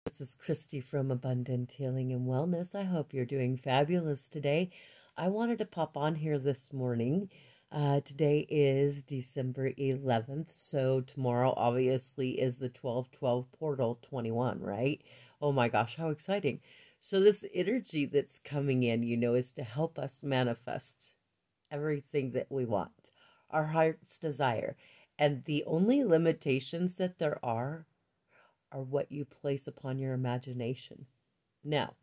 This is Christy from Abundant Healing and Wellness. I hope you're doing fabulous today. I wanted to pop on here this morning. Today is December 11th, so tomorrow obviously is the 12/12 portal 21, right? Oh my gosh, how exciting. So this energy that's coming in, is to help us manifest everything that we want, our heart's desire. And the only limitations that there are what you place upon your imagination. Now,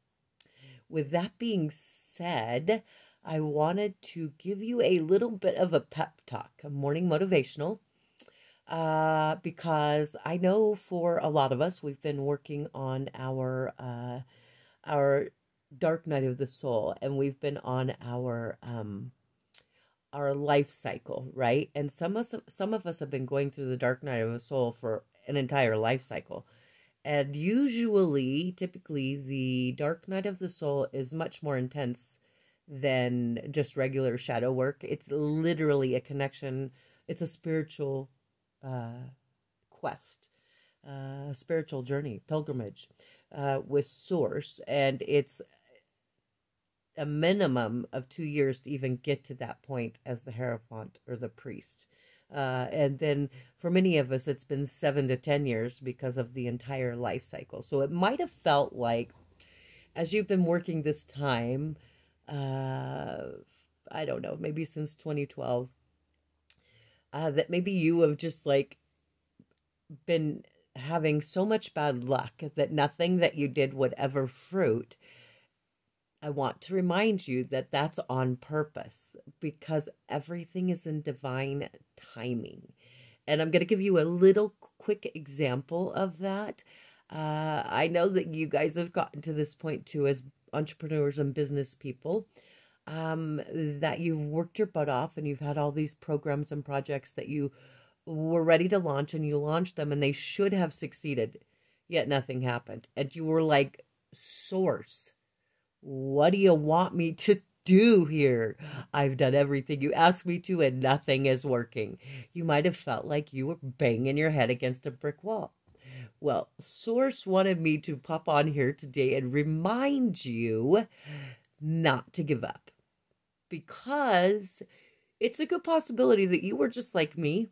with that being said, I wanted to give you a little bit of a pep talk, a morning motivational, because I know for a lot of us, we've been working on our dark night of the soul, and we've been on our life cycle, right? And some of us have been going through the dark night of the soul for an entire life cycle. And typically, the dark night of the soul is much more intense than just regular shadow work. It's literally a connection. It's a spiritual quest, spiritual journey, pilgrimage with Source. And it's a minimum of 2 years to even get to that point as the Hierophant or the priest. And then for many of us, it's been 7 to 10 years because of the entire life cycle. So it might have felt like, as you've been working this time, I don't know, maybe since 2012, that maybe you have just been having so much bad luck that nothing that you did would ever fruit. I want to remind you that that's on purpose, because everything is in divine timing. And I'm going to give you a little quick example of that. I know that you guys have gotten to this point too, as entrepreneurs and business people, that you've worked your butt off and you've had all these programs and projects that you were ready to launch, and you launched them and they should have succeeded, yet nothing happened. And you were like, Source, what do you want me to do here? I've done everything you asked me to and nothing is working. You might have felt like you were banging your head against a brick wall. Well, Source wanted me to pop on here today and remind you not to give up, because it's a good possibility that you were just like me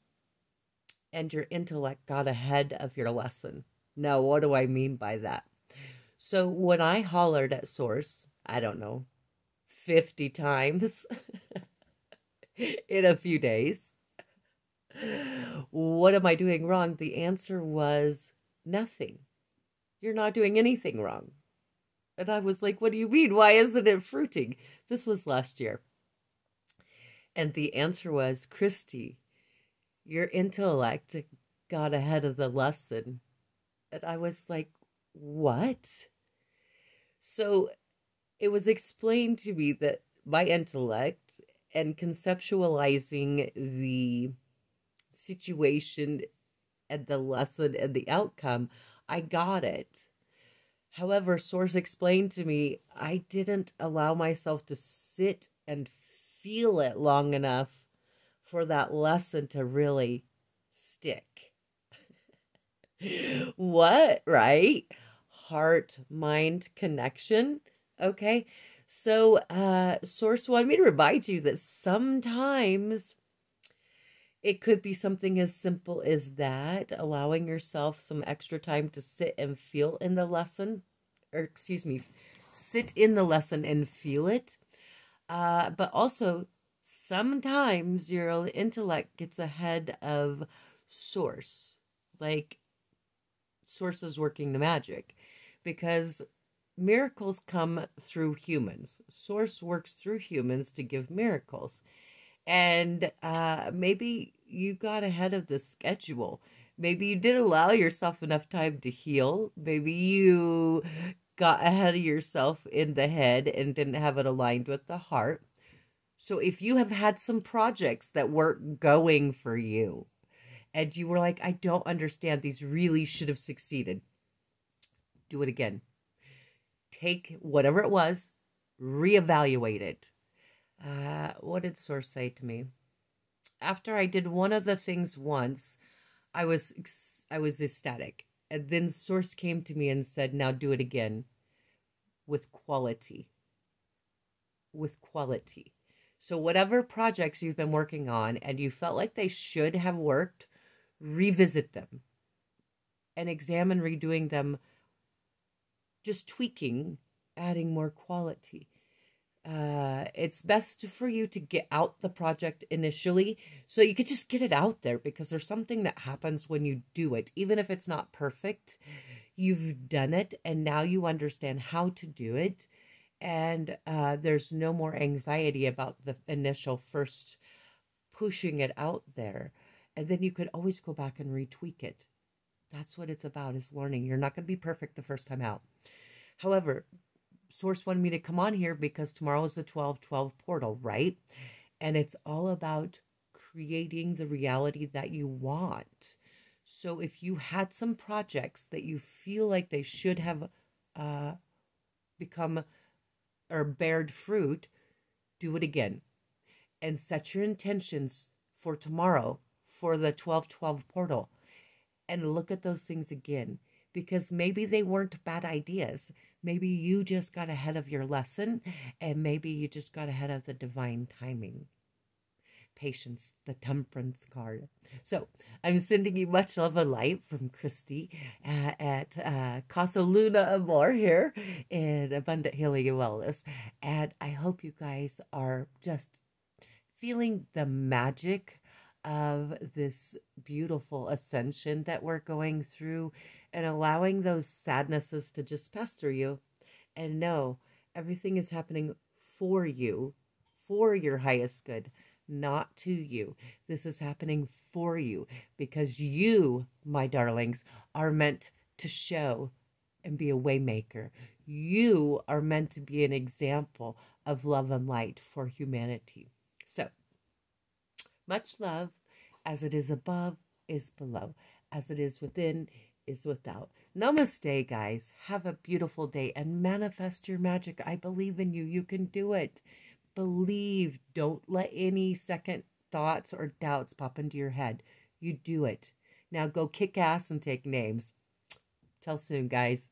and your intellect got ahead of your lesson. Now, what do I mean by that? So when I hollered at Source, I don't know, 50 times in a few days, what am I doing wrong? The answer was nothing. You're not doing anything wrong. And I was like, what do you mean? Why isn't it fruiting? This was last year. And the answer was, Christy, your intellect got ahead of the lesson. And I was like, what? So it was explained to me that my intellect and conceptualizing the situation and the lesson and the outcome, I got it. However, Source explained to me, I didn't allow myself to sit and feel it long enough for that lesson to really stick. What, right? Heart-mind connection. Okay, so Source wanted me to remind you that sometimes it could be something as simple as that, allowing yourself some extra time to sit and feel in the lesson, sit in the lesson and feel it. But also, sometimes your intellect gets ahead of Source, like Source is working the magic, because miracles come through humans. Source works through humans to give miracles. And maybe you got ahead of the schedule. Maybe you did allow yourself enough time to heal. Maybe you got ahead of yourself in the head and didn't have it aligned with the heart. So if you have had some projects that weren't going for you, and you were like, I don't understand, these really should have succeeded, do it again. Take whatever it was, reevaluate it. What did Source say to me? After I did one of the things once, I was ecstatic. And then Source came to me and said, now do it again with quality. With quality. So whatever projects you've been working on and you felt like they should have worked, revisit them and examine redoing them, just tweaking, adding more quality. It's best for you to get out the project initially so you could just get it out there, because there's something that happens when you do it. Even if it's not perfect, you've done it and now you understand how to do it. And there's no more anxiety about the initial first pushing it out there. And then you could always go back and retweak it. That's what it's about, is learning. You're not going to be perfect the first time out. However, Source wanted me to come on here because tomorrow is the 12/12 portal, right? And it's all about creating the reality that you want. So if you had some projects that you feel like they should have become or bared fruit, do it again. And set your intentions for tomorrow for the 12/12 portal. And look at those things again. Because maybe they weren't bad ideas. Maybe you just got ahead of your lesson, and maybe you just got ahead of the divine timing. Patience, the temperance card. So I'm sending you much love and light from Christy at Casa Luna Amor here in Abundant Healing and Wellness. And I hope you guys are just feeling the magic of this beautiful ascension that we're going through, and allowing those sadnesses to just pass through you, and know everything is happening for you, for your highest good, not to you. This is happening for you because you, my darlings, are meant to show and be a waymaker. You are meant to be an example of love and light for humanity. So, much love. As it is above is below. As it is within is without. Namaste, guys. Have a beautiful day and manifest your magic. I believe in you. You can do it. Believe. Don't let any second thoughts or doubts pop into your head. You do it. Now go kick ass and take names. Till soon, guys.